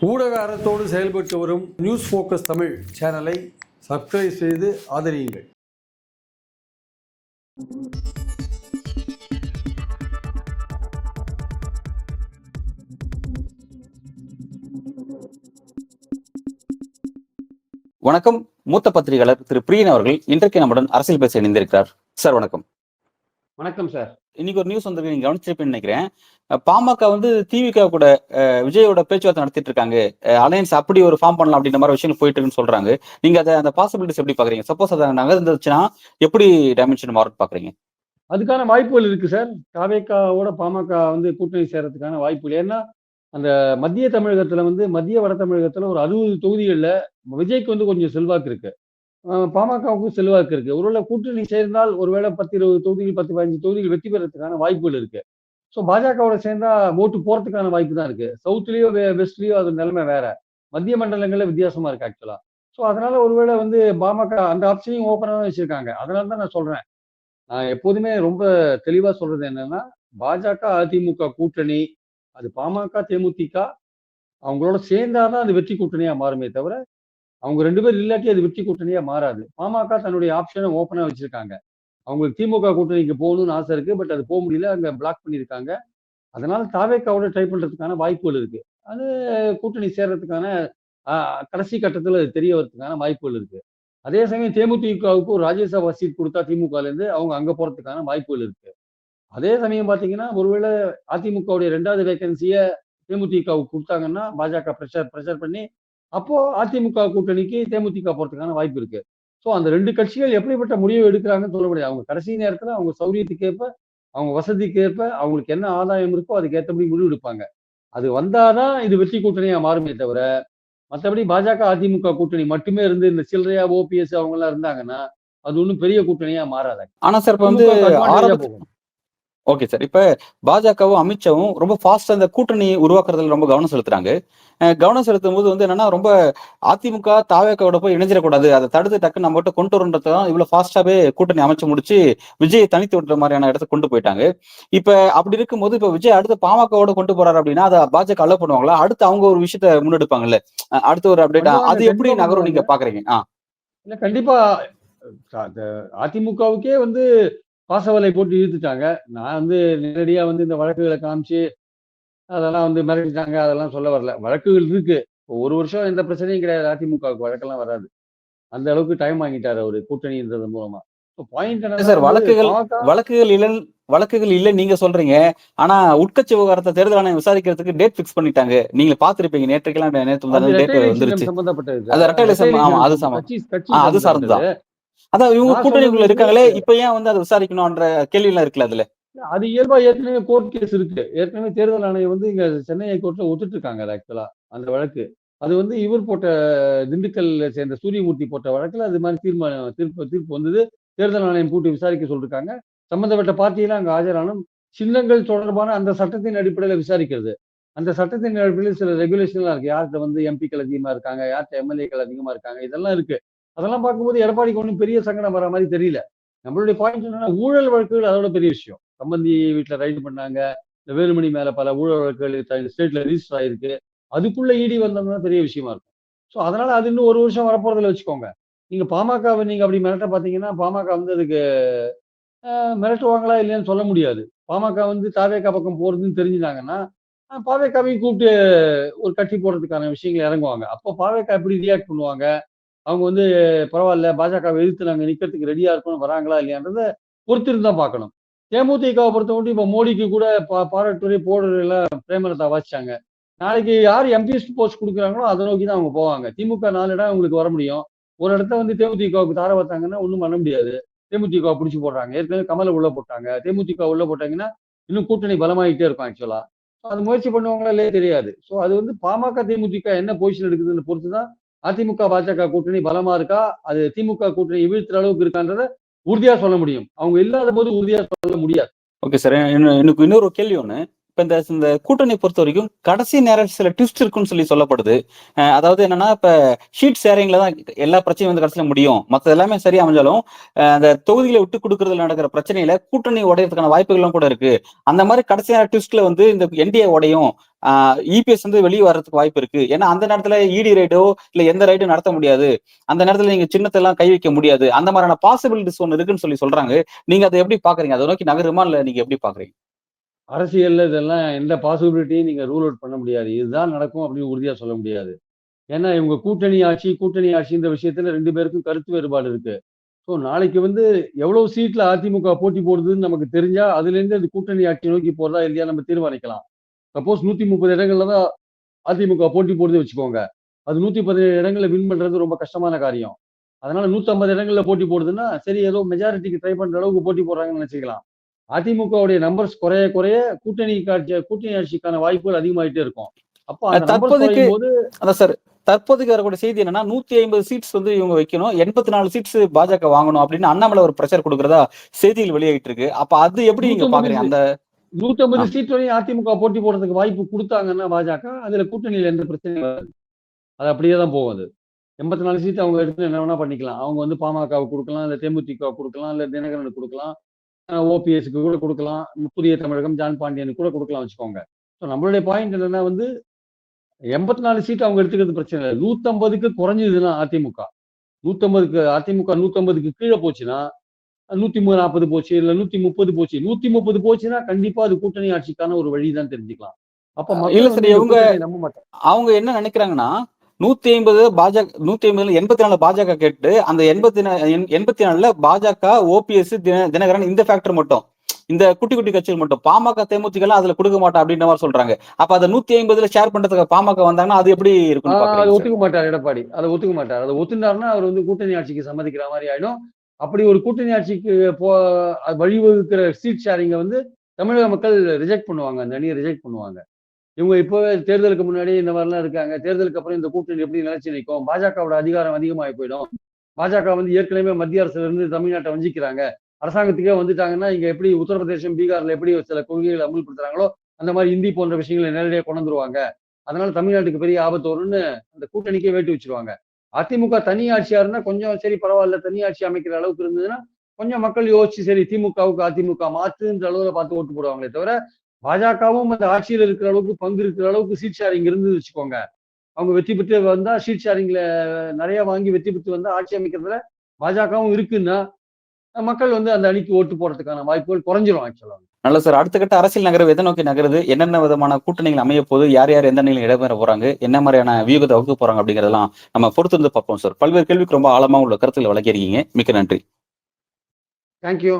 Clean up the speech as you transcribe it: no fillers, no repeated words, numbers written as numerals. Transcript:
ஊடக அறத்தோடு செயல்பட்டு வரும் நியூஸ் ஃபோக்கஸ் தமிழ் சேனலை சப்ஸ்கிரைப் செய்து ஆதரியுங்கள். வணக்கம். மூத்த பத்திரிகையாளர் திரு பிரியன் அவர்கள் இன்றைக்கு நம்முடன் அரசியல் பேச இணைந்திருக்கிறார். சார் வணக்கம். வணக்கம் சார். இன்னைக்கு ஒரு நியூஸ் வந்து நீங்க கவனிச்சிருப்பேன்னு நினைக்கிறேன். பாமக வந்து திமுக கூட விஜயோட பேச்சுவார்த்தை நடத்திட்டு இருக்காங்க. அலையன்ஸ் அப்படி ஒரு ஃபார்ம் பண்ணலாம் அப்படின்ற மாதிரி விஷயங்கள் போயிட்டு இருக்குன்னு சொல்றாங்க. நீங்க அதை அந்த பாசிபிலிட்டிஸ் எப்படி பாக்குறீங்க? சப்போஸ் அதை நகர்ந்துச்சுன்னா எப்படி டைமென்ஷன் மாறும் பாக்குறீங்க? அதுக்கான வாய்ப்புகள் இருக்கு சார். தாவேகாவோட பாமக வந்து கூட்டணி சேரத்துக்கான வாய்ப்புகள். ஏன்னா அந்த மத்திய தமிழகத்துல வந்து மத்திய வட தமிழகத்துல ஒரு 60 தொகுதிகள்ல விஜய்க்கு வந்து கொஞ்சம் செல்வாக்கு இருக்கு. பாமகவுக்கும் செல்வாக்கு இருக்கு. ஒருவேளை கூட்டணி சேர்ந்தால் ஒருவேளை 10, 20 தொகுதிகள் 10, 15 தொகுதிகள் வெற்றி பெறதுக்கான வாய்ப்புகள் இருக்கு. ஸோ பாஜகவோட சேர்ந்தா ஓட்டு போறதுக்கான வாய்ப்பு தான் இருக்கு. சவுத்லயோ வெஸ்ட்லயோ அது நிலைமை வேற. மத்திய மண்டலங்கள்ல வித்தியாசமா இருக்கு ஆக்சுவலா. ஸோ அதனால ஒருவேளை வந்து பாமக அந்த ஆப்ஷனையும் ஓப்பனா தான் வச்சிருக்காங்க. அதனால தான் நான் சொல்றேன். நான் எப்போதுமே ரொம்ப தெளிவா சொல்றது என்னன்னா, பாஜக, அதிமுக கூட்டணி அது பாமக, தேமுதிக அவங்களோட சேர்ந்தாதான் அது வெற்றி கூட்டணியா மாறுமே தவிர, அவங்க 2 பேர் இல்லாட்டி அது வெற்றி கூட்டணியா மாறாது. பாமக தன்னுடைய ஆப்ஷனை ஓப்பனா வச்சிருக்காங்க. அவங்களுக்கு திமுக கூட்டணிக்கு போகணும்னு ஆசை இருக்கு. பட் அது போக முடியல. அங்க பிளாக் பண்ணியிருக்காங்க. அதனால தாவேக்காவோட ட்ரை பண்றதுக்கான வாய்ப்புகள் இருக்கு. அது கூட்டணி சேர்றதுக்கான கடைசி கட்டத்துல அது தெரிய வரதுக்கான வாய்ப்புகள் இருக்கு. அதே சமயம் தேமுதிகவுக்கு ஒரு ராஜ்யசபா சீட் கொடுத்தா திமுகல இருந்து அவங்க அங்க போறதுக்கான வாய்ப்புகள் இருக்கு. அதே சமயம் பாத்தீங்கன்னா, ஒருவேளை அதிமுகவுடைய 2வது வேகன்சிய தேமுதிகவுக்கு கொடுத்தாங்கன்னா, பாஜக பிரஷர் பண்ணி அப்போ அதிமுக கூட்டணிக்கு தேமுதிக போறதுக்கான வாய்ப்பு இருக்கு. ஸோ அந்த 2 கட்சிகள் எப்படிப்பட்ட முடிவு எடுக்கிறாங்கன்னு சொல்ல முடியாது. அவங்க கடைசி நேரத்துல அவங்க சௌரியத்துக்கு ஏற்ப, அவங்க வசதிக்கு ஏற்ப, அவங்களுக்கு என்ன ஆதாயம் இருக்கோ அதுக்கு ஏற்றபடி முடிவு எடுப்பாங்க. அது வந்தாதான் இது வெற்றி கூட்டணியா மாறுமே தவிர, மற்றபடி பாஜக, அதிமுக கூட்டணி மட்டுமே இருந்து இந்த சில்லறையா ஓபிஎஸ் அவங்க எல்லாம் இருந்தாங்கன்னா, அது ஒன்றும் பெரிய கூட்டணியா மாறாது. ஆனா சார் இப்ப வந்து திமுக அட்வான்டேஜா ஆரம்பத்து போகும். Okay sir. இப்ப பாஜகவும் அமித்ஷாவும் ரொம்ப ஃபாஸ்டா அந்த கூட்டணி உருவாக்குறதுல ரொம்ப கவனம் செலுத்துறாங்க. கவனம் செலுத்தும் போது வந்து என்னன்னா, ரொம்ப அதிமுக தாவேக்காவோட போய் இணைஞ்சிடக்கூடாது, அதை தடுத்து டக்குன்னு நம்ம கிட்ட கொண்டு வரன்றதான் இவ்வளவு ஃபாஸ்டாவே கூட்டணி அமைச்சு முடிச்சு விஜய் தனித்து விடுற மாதிரியான இடத்துக்கு கொண்டு போயிட்டாங்க. இப்ப அப்படி இருக்கும்போது இப்ப விஜய் அடுத்து பாமகவோட கொண்டு போறாரு அப்படின்னா அதை பாஜக அலோ பண்ணுவாங்களா? அடுத்து அவங்க ஒரு விஷயத்த முன்னெடுப்பாங்கல்ல, அடுத்து ஒரு அப்டேட், பண்ணுவாங்க, அது எப்படி கண்டிப்பா நகரும் பண்ணுவாங்க. நீங்க பாக்குறீங்க? இல்ல கண்டிப்பா அதிமுகவுக்கே வந்து பாசவலை போட்டு இழுத்துட்டாங்க. நான் வந்து நேரடியா வந்து இந்த வழக்குகளை காமிச்சு அதெல்லாம் வந்து மிரட்டிட்டாங்க அதெல்லாம் சொல்ல வரல. வழக்குகள் இருக்கு. இப்போ 1 வருஷம் எந்த பிரச்சனையும் கிடையாது. அதிமுகவுக்கு வழக்கெல்லாம் வராது. அந்த அளவுக்கு டைம் வாங்கிட்டாரு அவரு கூட்டணின்றது மூலமா. இப்போ பாயிண்ட் என்னன்னா சார், வந்து வழக்குகள் பாமக வழக்குகள் இல்ல வழக்குகள் இல்ல நீங்க சொல்றீங்க. ஆனா உட்கட்சி விவகாரத்தை தேர்தல் ஆணையம் விசாரிக்கிறதுக்கு டேட் பிக்ஸ் பண்ணிட்டாங்க. நீங்க பாத்திருப்பீங்க. நேற்று அது முந்தாநாள் இரட்டை டேட் இலை சின்னம் வந்துருச்சு. சம்பந்தப்பட்டது அது சார். ரெட்டை இரட்டை இலசம். இலை ஆமா, சின்னம் அது சமம். கட்சி அது சம்பந்தப்பட்டது. சார்ந்துதான். அதான் இவங்க நான் சொல்றது கூட்டணிக்குள்ள வந்து இருக்காங்களே, இப்ப ஏன் வந்து அதை விசாரிக்கணும்ன்ற கேள்வி எல்லாம் இருக்குல்ல அதுல. அது இயல்பா ஏற்கனவே கோர்ட் கேஸ் இருக்கு. ஏற்கனவே தேர்தல் ஆணையம் வந்து இங்க சென்னை ஹைகோர்ட்ல ஒத்துட்டு இருக்காங்க அது ஆக்சுவலா அந்த வழக்கு. அது வந்து இவர் போட்ட திண்டுக்கல்ல சேர்ந்த சூரியமூர்த்தி போட்ட வழக்குல அது மாதிரி தீர்ப்பு தீர்ப்பு வந்தது. தேர்தல் ஆணையம் கூட்டி விசாரிக்க சொல்லிருக்காங்க. சம்பந்தப்பட்ட பார்ட்டியெல்லாம் அங்க ஆஜரானும். சின்னங்கள் தொடர்பான அந்த சட்டத்தின் அடிப்படையில விசாரிக்கிறது. அந்த சட்டத்தின் அடிப்படையில் சில ரெகுலேஷன்லாம் இருக்கு. யார்கிட்ட வந்து எம்பிக்கள் அதிகமா இருக்காங்க, யார்கிட்ட எம்எல்ஏக்கள் அதிகமா இருக்காங்க, இதெல்லாம் இருக்கு. அதெல்லாம் பார்க்கும்போது எடப்பாடிக்கு ஒன்றும் பெரிய சங்கடம் வர மாதிரி தெரியல. நம்மளுடைய பாயிண்ட் என்னன்னா ஊழல் வழக்குகள் அதோட பெரிய விஷயம். சம்பந்தி வீட்டுல ரைடு பண்ணாங்க. இந்த வேலுமணி மேல பல ஊழல் வழக்குகள் ஸ்டேட்ல ரிஜிஸ்டர் ஆயிருக்கு. அதுக்குள்ள இடி வந்தோம்னா பெரிய விஷயமா இருக்கும். ஸோ அதனால அது இன்னும் 1 வருஷம் வரப்போறதுல வச்சுக்கோங்க. நீங்க பாமகவை நீங்க அப்படி மிரட்ட பாத்தீங்கன்னா பாமக வந்து அதுக்கு மிரட்டுவாங்களா இல்லையான்னு சொல்ல முடியாது. பாமக வந்து தாவேகா பக்கம் போறதுன்னு தெரிஞ்சுட்டாங்கன்னா, பாவேகாவையும் கூப்பிட்டு ஒரு கட்சி போடுறதுக்கான விஷயங்கள் இறங்குவாங்க. அப்போ பாவேகா எப்படி ரியாக்ட் பண்ணுவாங்க? அவங்க வந்து பரவாயில்ல பாஜகவை எதிர்த்து நாங்க நிக்கிறதுக்கு ரெடியா இருக்கோம்னு வராங்களா இல்லையான்றத பொறுத்திருந்து தான் பார்க்கணும். தேமுதிகவை பொறுத்தமட்டும் இப்ப மோடிக்கு கூட பாராட்டுரை போடுறதுல பிரேமலதா வாசிச்சாங்க. நாளைக்கு யார் எம்பி போஸ்ட் கொடுக்குறாங்களோ அதை நோக்கி தான் அவங்க போவாங்க. திமுக 4 இடம் அவங்களுக்கு வர முடியும். ஒரு இடத்த வந்து தேமுதிகவுக்கு தார பார்த்தாங்கன்னா ஒன்றும் பண்ண முடியாது. தேமுதிக பிடிச்சி போடுறாங்க. ஏற்கனவே கமலை உள்ள போட்டாங்க. தேமுதிக உள்ள போட்டாங்கன்னா இன்னும் கூட்டணி பலமாயிட்டே இருக்கும் ஆக்சுவலா. அது முயற்சி பண்ணுவாங்களா இல்லையே தெரியாது. ஸோ அது வந்து பாமக தேமுதிக என்ன பொசிஷன் எடுக்குதுன்னு பொறுத்து தான் அதிமுக பாஜக கூட்டணி பலமா இருக்கா, அது திமுக கூட்டணி வீழ்த்துற அளவுக்கு இருக்கான்றத உறுதியா சொல்ல முடியும். அவங்க இல்லாத போது உறுதியா சொல்ல முடியாது. Okay sir. எனக்கு இன்னொரு கேள்வி ஒண்ணு. இப்ப இந்த கூட்டணி பொறுத்த வரைக்கும் கடைசி நேரம் சில ட்விஸ்ட் இருக்குன்னு சொல்லப்படுது. அதாவது என்னன்னா, இப்ப ஷீட் ஷேரிங்ல தான் எல்லா பிரச்சனையும் வந்து கடைசியில முடியும். மத்த எல்லாமே சரியா அமைஞ்சாலும், அந்த தொகுதிகளை விட்டு குடுக்குறதுல நடக்கிற பிரச்சனையில கூட்டணி உடையறதுக்கான வாய்ப்புகள்லாம் கூட இருக்கு. அந்த மாரி கடைசி நேர ட்விஸ்ட்ல வந்து இந்த என்டிஏ உடையும். இபிஎஸ் வந்து வெளிய வர்றதுக்கு வாய்ப்பு இருக்கு. ஏன்னா அந்த நேரத்துல இடி ரைடோ, இல்ல எந்த ரைடும் நடத்த முடியாது. அந்த நேரத்துல நீங்க சின்னத்தெல்லாம் கை வைக்க முடியாது. அந்த மாரியான பாசிபிலிட்டிஸ் ஒண்ணு இருக்குன்னு சொல்றாங்க. நீங்க அத எப்படி பார்க்குறீங்க? அத நோக்கி நகருமா? இல்ல நீங்க எப்படி பார்க்குறீங்க? அரசியல்ல இதெல்லாம் எந்த பாசிபிலிட்டியும் நீங்க ரூல் அவுட் பண்ண முடியாது. இதுதான் நடக்கும் அப்படின்னு உறுதியா சொல்ல முடியாது. ஏன்னா இவங்க கூட்டணி ஆட்சின்ற விஷயத்துல 2 பேருக்கும் கருத்து வேறுபாடு இருக்கு. ஸோ நாளைக்கு வந்து எவ்வளவு சீட்ல அதிமுக போட்டி போடுதுன்னு நமக்கு தெரிஞ்சா, அதுலேருந்து அது கூட்டணி ஆட்சி நோக்கி போறதா இல்லையா நம்ம தீர்மானிக்கலாம். சப்போஸ் 130 இடங்கள்ல தான் அதிமுக போட்டி போடுதுன்னு வச்சுக்கோங்க. அது 117 இடங்கள்ல வின் பண்றது ரொம்ப கஷ்டமான காரியம். அதனால 150 இடங்கள்ல போட்டி போடுதுன்னா, சரி ஏதோ மெஜாரிட்டிக்கு ட்ரை பண்ற அளவுக்கு போட்டி போடுறாங்கன்னு நினைச்சுக்கலாம். அதிமுகவுடைய நம்பர்ஸ் குறைய குறைய கூட்டணி ஆட்சிக்கான வாய்ப்புகள் அதிகமாயிட்டே இருக்கும். அப்ப அந்த நம்பர்ஸ் தற்போதைக்கு குறையும்போது அதான் சார். தற்போதைக்கு வரக்கூடிய செய்தி என்னன்னா, 150 சீட்ஸ் வந்து இவங்க வைக்கணும். 84 சீட்ஸ் பாஜக வாங்கணும் அப்படின்னு அண்ணாமலை ஒரு பிரஷர் குடுக்கிறதா செய்திகள் வெளியாயிட்டு இருக்கு. அப்ப அது எப்படி நீங்க 150 பார்க்குறீங்க? சி அந்த 150 ஆ. சீட் வரையும் அதிமுக போட்டி போடுறதுக்கு வாய்ப்பு குடுத்தாங்கன்னா பாஜக, அதுல கூட்டணியில எந்த பிரச்சனையும் வராது. அது அப்படியே தான் போகும் அது. 84 சீட் அவங்க எடுத்து என்ன வேணா பண்ணிக்கலாம். அவங்க வந்து பாமகவுக்கு குடுக்கலாம், இல்ல தேமுதிகவுக்கு குடுக்கலாம், இல்ல தினகரனுக்கு குடுக்கலாம், ஓபிஎஸ்க்கு கூட குடுக்கலாம். புதிய தமிழகம், ஜான் பாண்டியனுக்கு கூட குடுக்கலாம் வச்சுக்கோங்க. ஸோ நம்மளுடைய பாயிண்ட் என்னன்னா வந்து 84 சீட் அவங்க எடுத்துக்கிறது பிரச்சனை இல்ல. 150க்கு குறைஞ்சதுன்னா அதிமுக. 150க்கு அதிமுக 150க்கு கீழ போச்சுன்னா, 140 போச்சு, இல்ல 130 போச்சு. 130 போச்சுன்னா கண்டிப்பா அது கூட்டணி ஆட்சிக்கான ஒரு வழி தான் தெரிஞ்சுக்கலாம். அப்ப இல்ல மக்கள் சார். வந்து இந்த இவங்க கூட்டணிய நம்ப மாட்டாங்க. அவங்க என்ன நினைக்கிறாங்கன்னா, 150 பாஜக 150ல 84 பாஜக கேட்டு, அந்த 84ல பாஜக, ஓபிஎஸ், தினகரன் இந்த ஃபேக்டர் மட்டும். இந்த குட்டி, குட்டி கட்சிகள் மட்டும். பாமக, தேமுதிகலாம் அதுல குடுக்க மாட்டோம் அப்படின்ற மாரி சொல்றாங்க. அப்ப அத 150ல ஷேர் பண்றதுக்கு பாமக வந்தாங்கன்னா, அது எப்படி இருக்கும்னு அத பார்க்குறீங்க சார்? ஒத்துக்க மாட்டாரு எடப்பாடி. அத ஒத்துக்க மாட்டாரு. அத ஒத்துண்டாருன்னா, அவர் வந்து கூட்டணி ஆட்சிக்கு சம்மதிக்கிற மாரி ஆயிடும். அப்படி ஒரு கூட்டணி ஆட்சிக்கு போ வழிவகுக்கிற சீட் ஷேரிங்க வந்து தமிழக மக்கள் ரிஜெக்ட் பண்ணுவாங்க. அந்த அணிய ரிஜெக்ட் பண்ணுவாங்க. இவங்க இப்பவே தேர்தலுக்கு முன்னாடி இந்த மாரிலாம் இருக்காங்க. தேர்தலுக்கு அப்புறம் இந்த கூட்டணி எப்படி நிலைச்சு நிக்கும்? பாஜகவோட அதிகாரம் அதிகமாகி போயிடும். பாஜக வந்து ஏற்கனவே மத்திய அரசுல இருந்து தமிழ்நாட்ட வஞ்சிக்கிறாங்க. அரசாங்கத்துக்கே வந்துட்டாங்கன்னா, இங்க எப்படி உத்தரப்பிரதேசம், பீகார்ல எப்படி சில கொள்கைகளை அமல்படுத்துறாங்களோ, அந்த மாரி ஹிந்தி போன்ற விஷயங்கள நேரடியா கொண்டு வந்துருவாங்க. அதனால தமிழ்நாட்டுக்கு பெரிய ஆபத்து வரும்னு அந்த கூட்டணிக்கே வேட்டு வச்சுருவாங்க. அதிமுக தனி ஆட்சியா இருந்தா கொஞ்சம் சரி பரவால்ல, தனி ஆட்சி அமைக்கிற அளவுக்கு இருந்ததுன்னா, கொஞ்சம் மக்கள் யோசிச்சு சரி திமுகவுக்கு அதிமுக மாத்துன்ற அளவுல பார்த்து ஓட்டு போடுவாங்களே தவிர, பாஜகவும் அந்த ஆட்சியில இருக்கிற அளவுக்கு பங்கு இருக்கிற அளவுக்கு சீட் ஷேரிங் இருந்தது வச்சுக்கோங்க. அவங்க வெற்றி பெற்று வந்தா சீட் ஷேரிங்ல நெறைய வாங்கி வெற்றி பெற்று வந்தா ஆட்சி அமைக்கிறதுல பாஜகவும் இருக்குன்னா, மக்கள் வந்து அந்த அணிக்கு ஓட்டு போடுறதுக்கான வாய்ப்புகள் குறைஞ்சிரும் ஆக்சுவலா. நல்லது சார். அடுத்த கட்ட அரசியல் நகர்வு எத நோக்கி நகருது? என்னென்ன விதமான கூட்டணிகள் அமையப்போது? யார், யார் எந்த அணியில இடம்பெற போறாங்க? என்ன மாரியான வியூகத்த வகுக்க போறாங்க? அப்படிங்கிறதெல்லாம் நம்ம பொறுத்திருந்து பார்ப்போம் சார். பல்வேறு கேள்விக்கு ரொம்ப ஆழமா உள்ள கருத்துக்கள விளக்கியிருக்கீங்க. மிக்க நன்றி. Thank you.